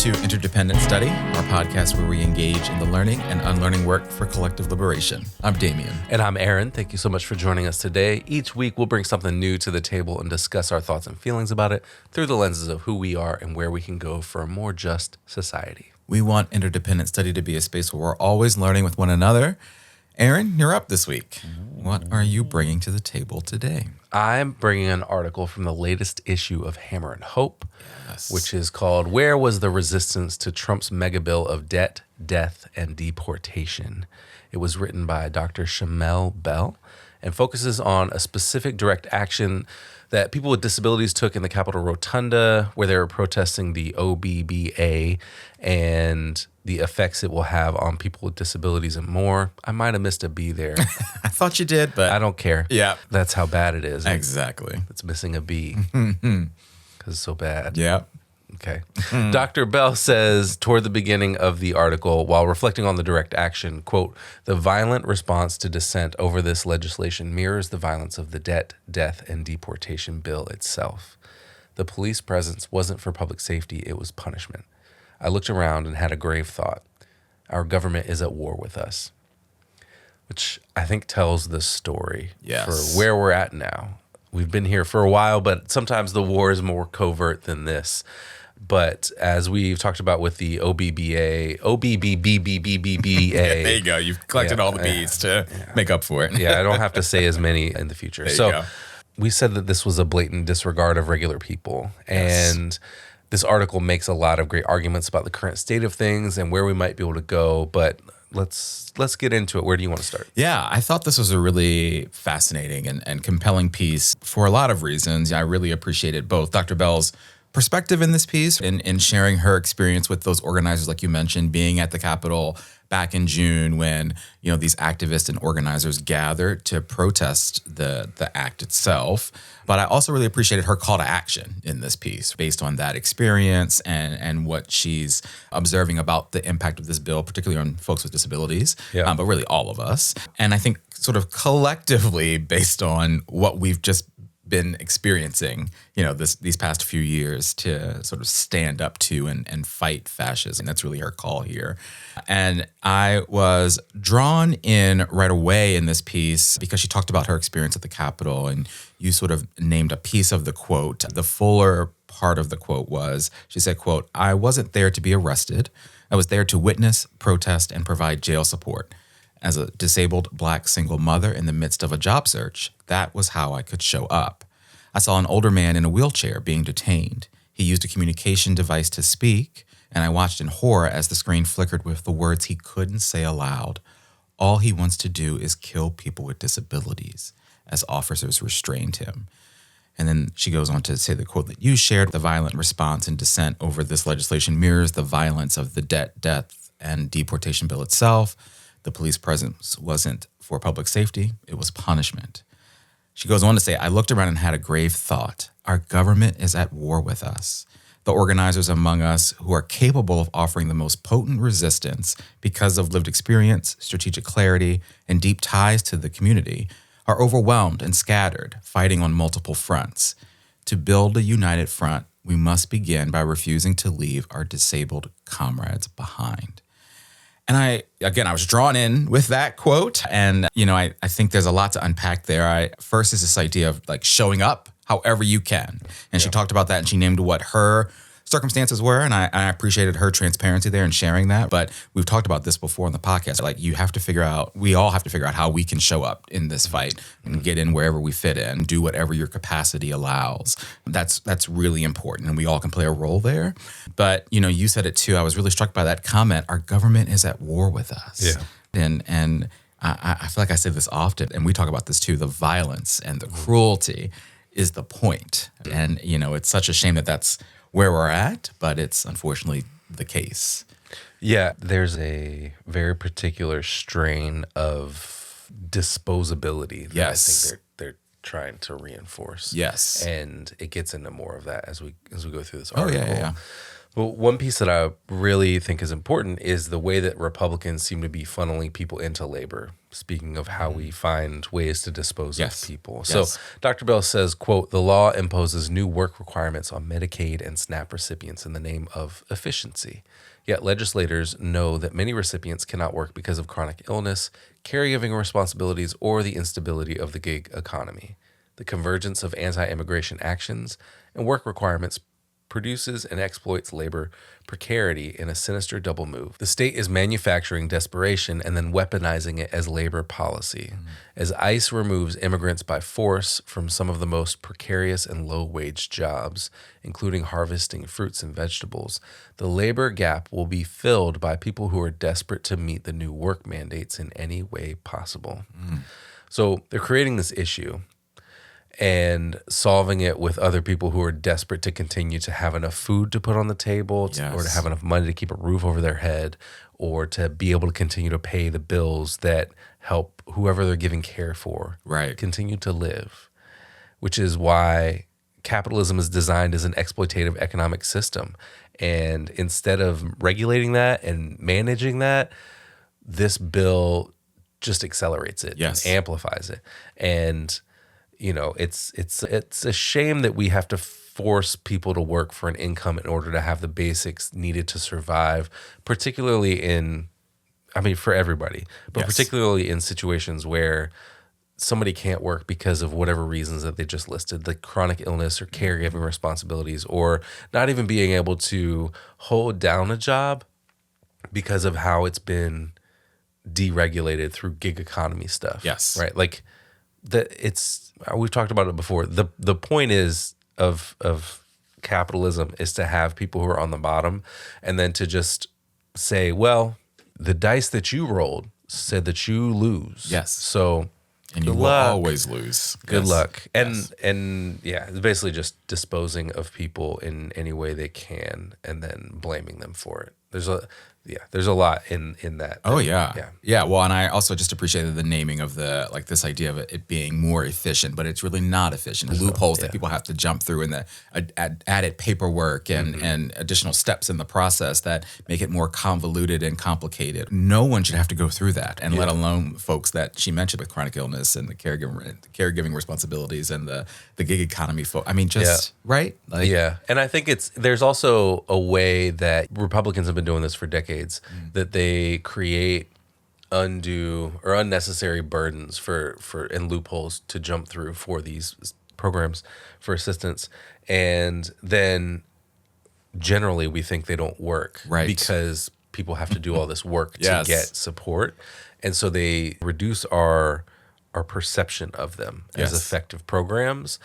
to Interdependent Study, our podcast where we engage in the learning and unlearning work for collective liberation. I'm Damien. And I'm Aaron. Thank you so much for joining us today. Each week, we'll bring something new to the table and discuss our thoughts and feelings about it through the lenses of who we are and where we can go for a more just society. We want Interdependent Study to be a space where we're always learning with one another. Aaron, you're up this week. What are you bringing to the table today? I'm bringing an article from the latest issue of Hammer and Hope, Yes. which is called Where Was the Resistance to Trump's Megabill of Debt, Death, and Deportation? It was written by Dr. Shamell Bell and focuses on a specific direct action that people with disabilities took in the Capitol Rotunda, where they were protesting the OBBA and the effects it will have on people with disabilities and more. I might have missed a B there. I thought you did, but I don't care. Yeah. That's how bad it is. Exactly. It's missing a B because it's so bad. Yeah. Okay. Dr. Bell says toward the beginning of the article, while reflecting on the direct action, quote, "The violent response to dissent over this legislation mirrors the violence of the Debt, Death, and Deportation bill itself. The police presence wasn't for public safety, it was punishment. I looked around and had a grave thought. Our government is at war with us." Which I think tells the story Yes. for where we're at now. We've been here for a while, but sometimes the war is more covert than this. But as we've talked about with the OBBA, There you go. You've collected all the B's to make up for it. yeah, I don't have to say as many in the future. There you So go. we said that this was a blatant disregard of regular people. And this article makes a lot of great arguments about the current state of things and where we might be able to go. But let's get into it. Where do you want to start? Yeah, I thought this was a really fascinating and compelling piece for a lot of reasons. I really appreciated both Dr. Bell's perspective in this piece and sharing her experience with those organizers, like you mentioned, being at the Capitol back in June when, you know, these activists and organizers gathered to protest the act itself. But I also really appreciated her call to action in this piece based on that experience and what she's observing about the impact of this bill, particularly on folks with disabilities, but really all of us. And I think sort of collectively based on what we've just been experiencing, you know, these past few years to sort of stand up to and fight fascism. That's really her call here. And I was drawn in right away in this piece because she talked about her experience at the Capitol, and you sort of named a piece of the quote. The fuller part of the quote was, she said, quote, "I wasn't there to be arrested. I was there to witness, protest, and provide jail support. As a disabled Black single mother in the midst of a job search, that was how I could show up. I saw an older man in a wheelchair being detained. He used a communication device to speak, and I watched in horror as the screen flickered with the words he couldn't say aloud. All he wants to do is kill people with disabilities," as officers restrained him. And then she goes on to say the quote that you shared, "The violent response and dissent over this legislation mirrors the violence of the Debt, Death, and Deportation bill itself. The police presence wasn't for public safety, it was punishment." She goes on to say, "I looked around and had a grave thought. Our government is at war with us. The organizers among us who are capable of offering the most potent resistance because of lived experience, strategic clarity, and deep ties to the community are overwhelmed and scattered, fighting on multiple fronts. To build a united front, we must begin by refusing to leave our disabled comrades behind." And I was drawn in with that quote. And, you know, I think there's a lot to unpack there. First is this idea of like showing up however you can. And she talked about that and she named what her circumstances were. And I appreciated her transparency there and sharing that. But we've talked about this before on the podcast. Like we all have to figure out how we can show up in this fight and get in wherever we fit in, do whatever your capacity allows. That's really important. And we all can play a role there. But, you know, you said it too. I was really struck by that comment. Our government is at war with us. Yeah. And I feel like I say this often, and we talk about this too, the violence and the cruelty is the point. And, you know, it's such a shame that that's where we're at, but it's unfortunately the case. Yeah, there's a very particular strain of disposability that I think they're trying to reinforce. Yes. And it gets into more of that as we go through this article. Yeah. Well, one piece that I really think is important is the way that Republicans seem to be funneling people into labor. Speaking of how we find ways to dispose Yes. of people. Yes. So Dr. Bell says, quote, the law imposes new work requirements on Medicaid and SNAP recipients in the name of efficiency. Yet legislators know that many recipients cannot work because of chronic illness, caregiving responsibilities, or the instability of the gig economy. The convergence of anti-immigration actions and work requirements produces and exploits labor precarity in a sinister double move. The state is manufacturing desperation and then weaponizing it as labor policy. As ICE removes immigrants by force from some of the most precarious and low-wage jobs, including harvesting fruits and vegetables, the labor gap will be filled by people who are desperate to meet the new work mandates in any way possible. So they're creating this issue and solving it with other people who are desperate to continue to have enough food to put on the table, or to have enough money to keep a roof over their head, or to be able to continue to pay the bills that help whoever they're giving care for continue to live, which is why capitalism is designed as an exploitative economic system. And instead of regulating that and managing that, this bill just accelerates it and amplifies it. And you know, it's a shame that we have to force people to work for an income in order to have the basics needed to survive, particularly for everybody, but particularly in situations where somebody can't work because of whatever reasons that they just listed, like chronic illness or caregiving responsibilities, or not even being able to hold down a job because of how it's been deregulated through gig economy stuff. Yes. Right. Like we've talked about it before. The point is of capitalism is to have people who are on the bottom, and then to just say, well, the dice that you rolled said that you lose. Yes. So and you will always lose. Good luck. And yeah, it's basically just disposing of people in any way they can and then blaming them for it. There's a lot in that. Oh yeah. Well, and I also just appreciated the naming of this idea of it being more efficient, but it's really not efficient. Loopholes that people have to jump through, and the added paperwork and additional steps in the process that make it more convoluted and complicated. No one should have to go through that, and let alone folks that she mentioned with chronic illness and the caregiving responsibilities and the gig economy. Right? And I think there's also a way that Republicans have been doing this for decades, that they create undue or unnecessary burdens for and loopholes to jump through for these programs for assistance, and then generally we think they don't work because people have to do all this work to get support, and so they reduce our perception of them as effective programs,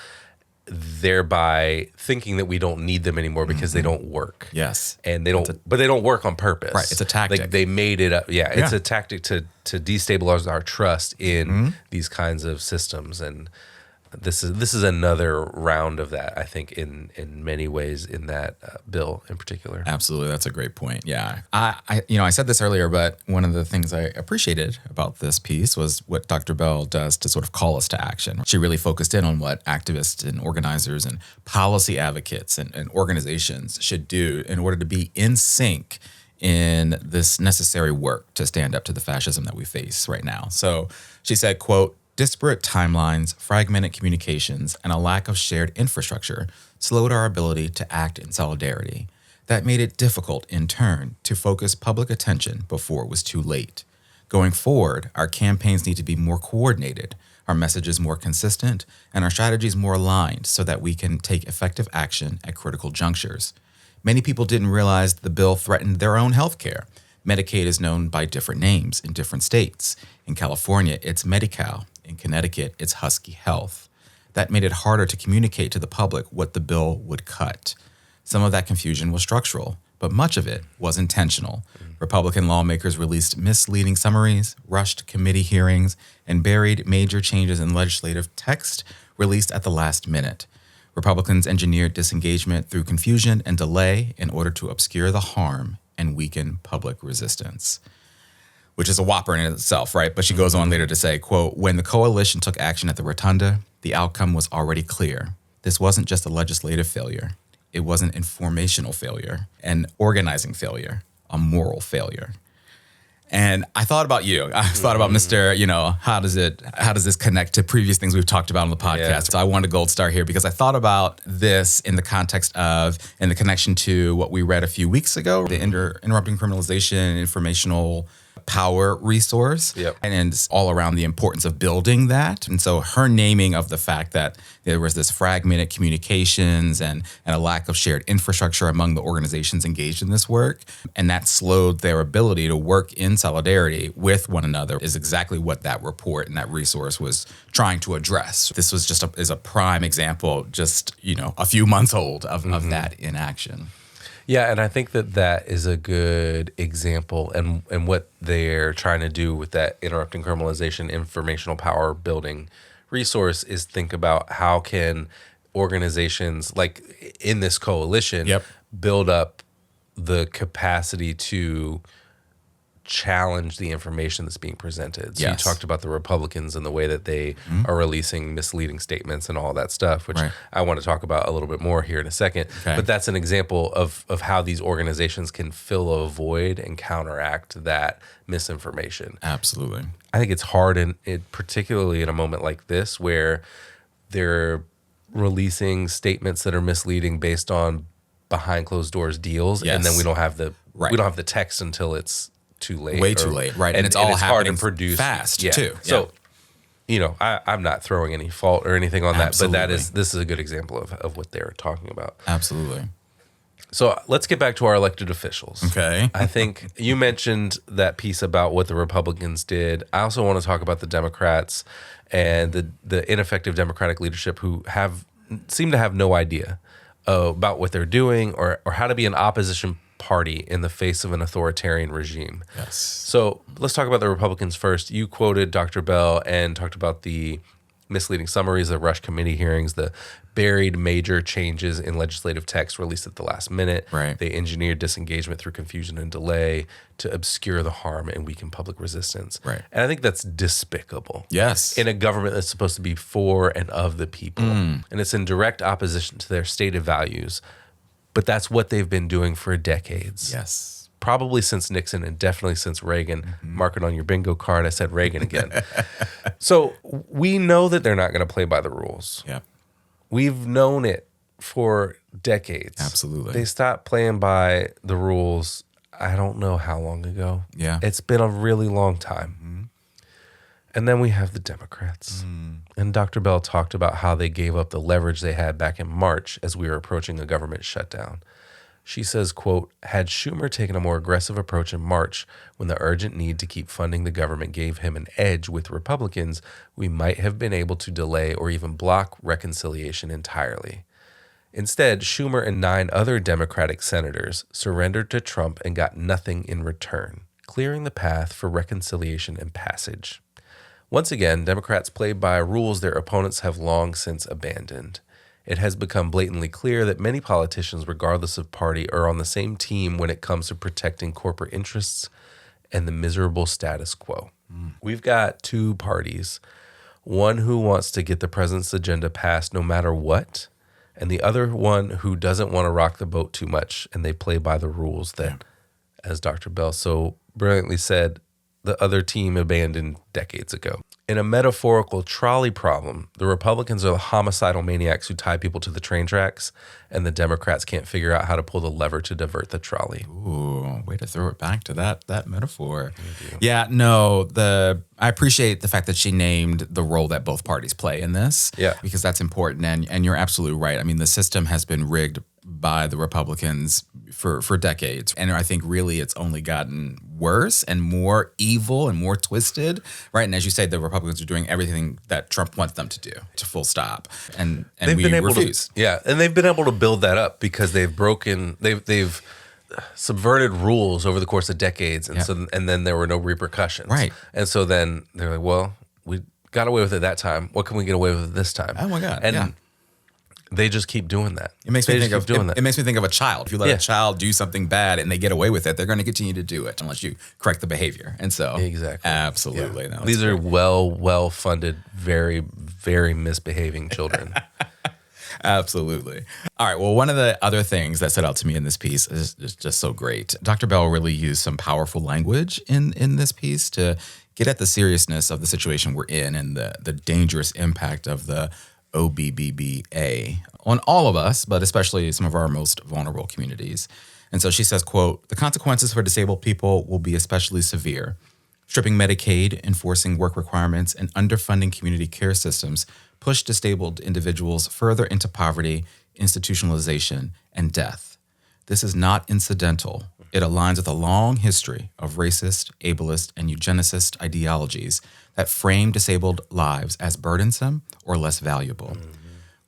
thereby thinking that we don't need them anymore because they don't work. Yes. And they don't, but they don't work on purpose. Right. It's a tactic. Like they made it up. Yeah. It's a tactic to destabilize our trust in these kinds of systems. And this is another round of that, I think, in many ways in that bill in particular. Absolutely. That's a great point. Yeah. I said this earlier, but one of the things I appreciated about this piece was what Dr. Bell does to sort of call us to action. She really focused in on what activists and organizers and policy advocates and organizations should do in order to be in sync in this necessary work to stand up to the fascism that we face right now. So she said, quote, disparate timelines, fragmented communications, and a lack of shared infrastructure slowed our ability to act in solidarity. That made it difficult, in turn, to focus public attention before it was too late. Going forward, our campaigns need to be more coordinated, our messages more consistent, and our strategies more aligned so that we can take effective action at critical junctures. Many people didn't realize the bill threatened their own health care. Medicaid is known by different names in different states. In California, it's Medi-Cal. In Connecticut, it's Husky Health. That made it harder to communicate to the public what the bill would cut. Some of that confusion was structural, but much of it was intentional. Republican lawmakers released misleading summaries, rushed committee hearings, and buried major changes in legislative text released at the last minute. Republicans engineered disengagement through confusion and delay in order to obscure the harm and weaken public resistance. Which is a whopper in itself, right? But she goes on later to say, quote, when the coalition took action at the Rotunda, the outcome was already clear. This wasn't just a legislative failure. It wasn't informational failure, an organizing failure, a moral failure. And I thought about you. I thought about Mr., how does this connect to previous things we've talked about on the podcast? Yeah. So I wanted a gold star here because I thought about this in the context of, in the connection to what we read a few weeks ago, the interrupting criminalization informational power resource. Yep. And it's all around the importance of building that. And so her naming of the fact that there was this fragmented communications and a lack of shared infrastructure among the organizations engaged in this work, and that slowed their ability to work in solidarity with one another is exactly what that report and that resource was trying to address. This was just is a prime example, just, a few months old of that in action. Yeah, and I think that is a good example, and what they're trying to do with that interrupting criminalization informational power building resource is think about how can organizations like in this coalition build up the capacity to challenge the information that's being presented. So you talked about the Republicans and the way that they are releasing misleading statements and all that stuff, which I want to talk about a little bit more here in a second. Okay. But that's an example of how these organizations can fill a void and counteract that misinformation. Absolutely. I think it's hard, particularly in a moment like this where they're releasing statements that are misleading based on behind closed doors deals, and then we don't have the text until it's too late. Way too late, right? And it's all hard to happening produce fast, too. Yeah. So, I'm not throwing any fault or anything on that, Absolutely. but this is a good example of what they're talking about. Absolutely. So let's get back to our elected officials. Okay. I think you mentioned that piece about what the Republicans did. I also want to talk about the Democrats and the ineffective Democratic leadership who seem to have no idea about what they're doing or how to be an opposition party in the face of an authoritarian regime. Yes. So let's talk about the Republicans first. You quoted Dr. Bell and talked about the misleading summaries, the rush committee hearings, the buried major changes in legislative text released at the last minute. Right. They engineered disengagement through confusion and delay to obscure the harm and weaken public resistance. Right. And I think that's despicable. Yes. In a government that's supposed to be for and of the people. And it's in direct opposition to their stated values. But that's what they've been doing for decades. Yes. Probably since Nixon and definitely since Reagan. Mark it on your bingo card. I said Reagan again. So we know that they're not going to play by the rules. Yeah. We've known it for decades. Absolutely. They stopped playing by the rules, I don't know how long ago. Yeah. It's been a really long time. And then we have the Democrats. And Dr. Bell talked about how they gave up the leverage they had back in March as we were approaching a government shutdown. She says, quote, had Schumer taken a more aggressive approach in March when the urgent need to keep funding the government gave him an edge with Republicans, we might have been able to delay or even block reconciliation entirely. Instead, Schumer and 9 other Democratic senators surrendered to Trump and got nothing in return, clearing the path for reconciliation and passage. Once again, Democrats play by rules their opponents have long since abandoned. It has become blatantly clear that many politicians, regardless of party, are on the same team when it comes to protecting corporate interests and the miserable status quo. We've got 2 parties, one who wants to get the president's agenda passed no matter what, and the other one who doesn't want to rock the boat too much, and they play by the rules that, as Dr. Bell so brilliantly said, the other team abandoned decades ago. In a metaphorical trolley problem, the Republicans are the homicidal maniacs who tie people to the train tracks, and the Democrats can't figure out how to pull the lever to divert the trolley. Ooh, way to throw it back to that metaphor. Yeah, no, I appreciate the fact that she named the role that both parties play in this. Yeah. Because that's important, and you're absolutely right. I mean, the system has been rigged by the Republicans for decades. And I think really it's only gotten worse and more evil and more twisted, right? And as you say, the Republicans are doing everything that Trump wants them to do, to full stop. And we refuse. And they've been able to build that up because they've subverted rules over the course of decades, and then there were no repercussions. Right. And so then they're like, well, we got away with it that time. What can we get away with this time? Oh my God. And they just keep doing that. It makes me think of a child. If you let a child do something bad and they get away with it, they're going to continue to do it unless you correct the behavior. And so, exactly, absolutely, no, these are well funded, very, very misbehaving children. Absolutely. All right. Well, one of the other things that stood out to me in this piece is just so great. Dr. Bell really used some powerful language in this piece to get at the seriousness of the situation we're in and the dangerous impact of the OBBBA on all of us, but especially some of our most vulnerable communities. And so she says, quote, "The consequences for disabled people will be especially severe. Stripping Medicaid, enforcing work requirements, and underfunding community care systems push disabled individuals further into poverty, institutionalization, and death. This is not incidental. It aligns with a long history of racist, ableist, and eugenicist ideologies that frame disabled lives as burdensome or less valuable.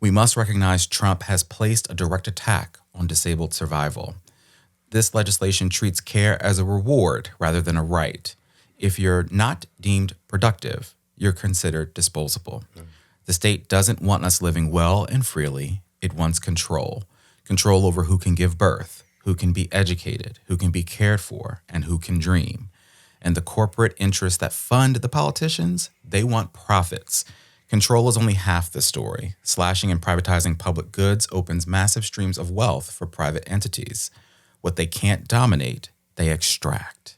We must recognize Trump has placed a direct attack on disabled survival. This legislation treats care as a reward rather than a right. If you're not deemed productive, you're considered disposable. The state doesn't want us living well and freely. It wants control. Control over who can give birth, who can be educated, who can be cared for, and who can dream. And the corporate interests that fund the politicians, they want profits. Control is only half the story. Slashing and privatizing public goods opens massive streams of wealth for private entities. What they can't dominate, they extract."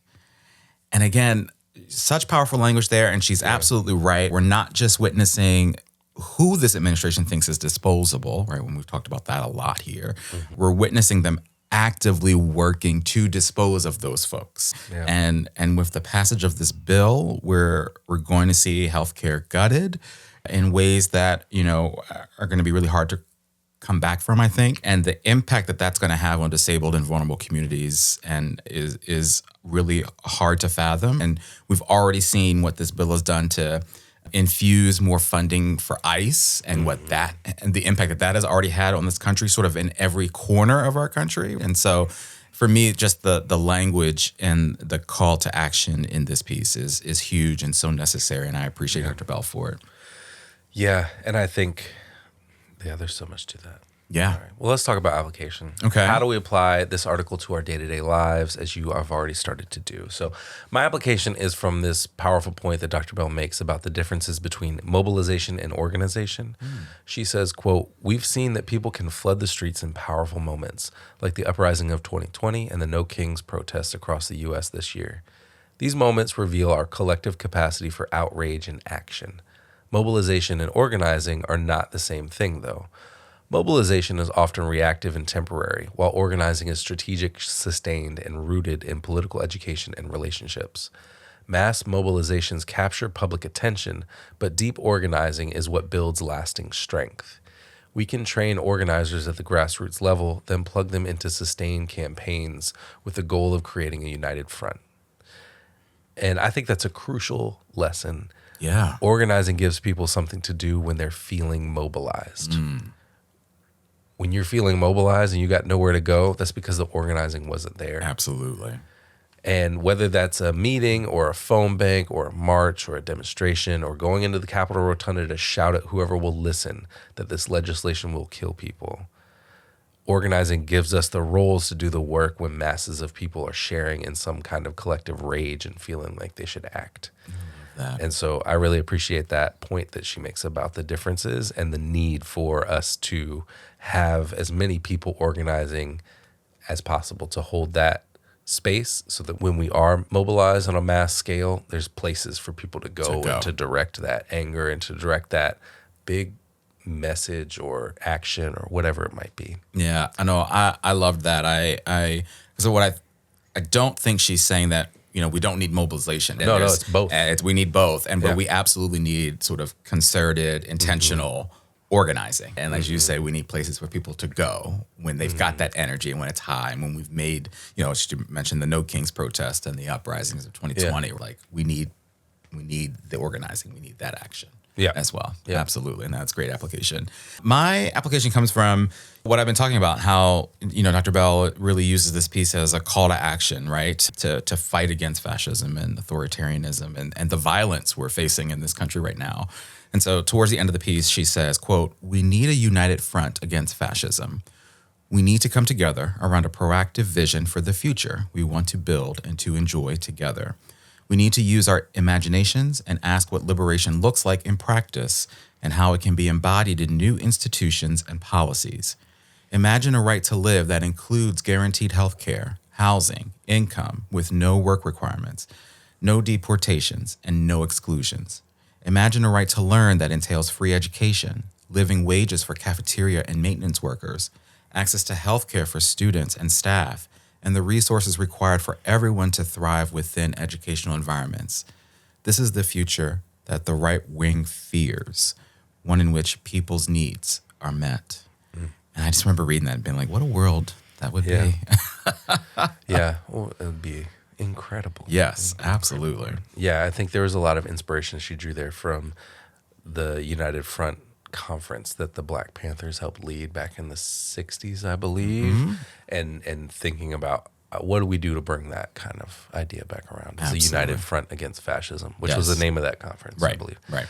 And again, such powerful language there, and she's absolutely right. We're not just witnessing who this administration thinks is disposable, right? When we've talked about that a lot here, we're witnessing them actively working to dispose of those folks. Yeah. And with the passage of this bill, we're going to see healthcare gutted in ways that, are going to be really hard to come back from, I think. And the impact that that's going to have on disabled and vulnerable communities and is really hard to fathom. And we've already seen what this bill has done to infuse more funding for ICE and and the impact that has already had on this country, sort of in every corner of our country. And so for me, just the language and the call to action in this piece is huge and so necessary. And I appreciate Dr. Bell for it. Yeah. And I think, there's so much to that. Yeah. All right. Well, let's talk about application. Okay. How do we apply this article to our day-to-day lives, as you have already started to do? So my application is from this powerful point that Dr. Bell makes about the differences between mobilization and organization. She says, quote, "We've seen that people can flood the streets in powerful moments, like the uprising of 2020 and the No Kings protests across the U.S. this year. These moments reveal our collective capacity for outrage and action. Mobilization and organizing are not the same thing, though. Mobilization is often reactive and temporary, while organizing is strategic, sustained, and rooted in political education and relationships. Mass mobilizations capture public attention, but deep organizing is what builds lasting strength. We can train organizers at the grassroots level, then plug them into sustained campaigns with the goal of creating a united front." And I think that's a crucial lesson. Yeah. Organizing gives people something to do when they're feeling mobilized. When you're feeling mobilized and you got nowhere to go, that's because the organizing wasn't there. Absolutely. And whether that's a meeting or a phone bank or a march or a demonstration or going into the Capitol Rotunda to shout at whoever will listen that this legislation will kill people, organizing gives us the roles to do the work when masses of people are sharing in some kind of collective rage and feeling like they should act. And so I really appreciate that point that she makes about the differences and the need for us to have as many people organizing as possible to hold that space so that when we are mobilized on a mass scale, there's places for people to go and to direct that anger and to direct that big message or action or whatever it might be. Yeah, I know. I loved that. I don't think she's saying that, we don't need mobilization. No, it's both. We need both. But we absolutely need sort of concerted, intentional organizing. And as you say, we need places for people to go when they've got that energy and when it's high. And when we've made, she mentioned the No Kings protest and the uprisings of 2020. Yeah. We're like, we need the organizing. We need that action. Yeah. As well. Yeah. Absolutely. And that's great application. My application comes from what I've been talking about, how, Dr. Bell really uses this piece as a call to action, right? To fight against fascism and authoritarianism and the violence we're facing in this country right now. And so towards the end of the piece, she says, quote, "We need a united front against fascism. We need to come together around a proactive vision for the future we want to build and to enjoy together. We need to use our imaginations and ask what liberation looks like in practice and how it can be embodied in new institutions and policies. Imagine a right to live that includes guaranteed health care, housing, income with no work requirements, no deportations, and no exclusions. Imagine a right to learn that entails free education, living wages for cafeteria and maintenance workers, access to health care for students and staff, and the resources required for everyone to thrive within educational environments. This is the future that the right wing fears, one in which people's needs are met. And I just remember reading that and being like, what a world that would be. Yeah, well, it would be incredible. Yes, absolutely. Yeah, I think there was a lot of inspiration she drew there from the United Front conference that the Black Panthers helped lead back in the 60s, I believe, and thinking about what do we do to bring that kind of idea back around as a United Front Against Fascism, which was the name of that conference, I believe. Right.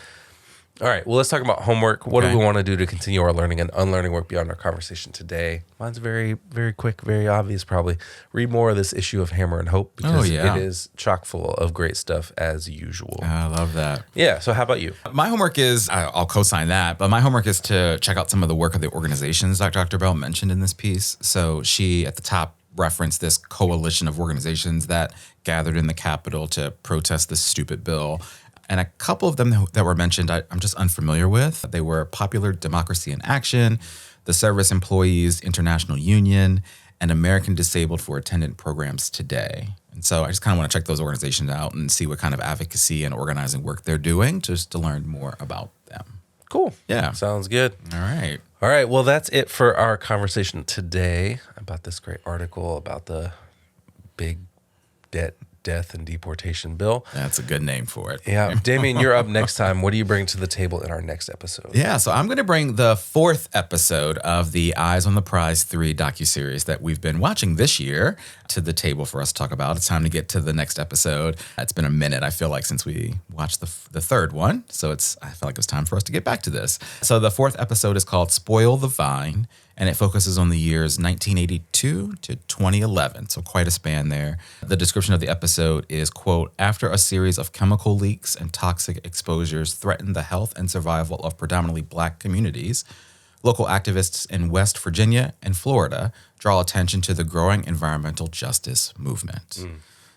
All right, well, let's talk about homework. What do we want to do to continue our learning and unlearning work beyond our conversation today? Mine's very, very quick, very obvious probably. Read more of this issue of Hammer and Hope because it is chock full of great stuff as usual. I love that. Yeah, so how about you? My homework is, I'll co-sign that, but my homework is to check out some of the work of the organizations that Dr. Bell mentioned in this piece. So she, at the top, referenced this coalition of organizations that gathered in the Capitol to protest this stupid bill. And a couple of them that were mentioned, I'm just unfamiliar with. They were Popular Democracy in Action, the Service Employees International Union, and American Disabled for Attendant Programs Today. And so I just kind of want to check those organizations out and see what kind of advocacy and organizing work they're doing just to learn more about them. Cool. Yeah. Sounds good. All right. All right, well, that's it for our conversation today about this great article about the big death and deportation bill. That's a good name for it. Yeah. Damien, you're up next time. What do you bring to the table in our next episode? Yeah, so I'm going to bring the 4th episode of the Eyes on the Prize 3 docuseries that we've been watching this year to the table for us to talk about. It's time to get to the next episode. It's been a minute, I feel like, since we watched the 3rd one. So I felt like it was time for us to get back to this. So the 4th episode is called Spoil the Vine, and it focuses on the years 1982 to 2011, so quite a span there. The description of the episode is, quote, after a series of chemical leaks and toxic exposures threatened the health and survival of predominantly Black communities, local activists in West Virginia and Florida draw attention to the growing environmental justice movement.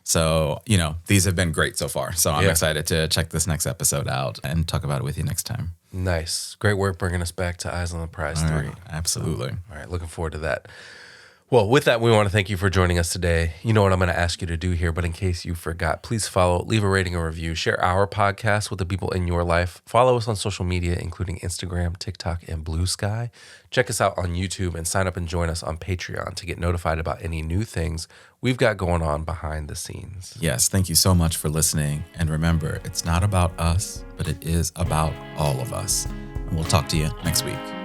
So, these have been great so far. So I'm excited to check this next episode out and talk about it with you next time. Nice. Great work bringing us back to Eyes on the Prize 3. Right, absolutely. All right, looking forward to that. Well, with that, we want to thank you for joining us today. You know what I'm going to ask you to do here, but in case you forgot, please follow, leave a rating or review, share our podcast with the people in your life. Follow us on social media, including Instagram, TikTok, and Blue Sky. Check us out on YouTube and sign up and join us on Patreon to get notified about any new things we've got going on behind the scenes. Yes, thank you so much for listening. And remember, it's not about us, but it is about all of us. And we'll talk to you next week.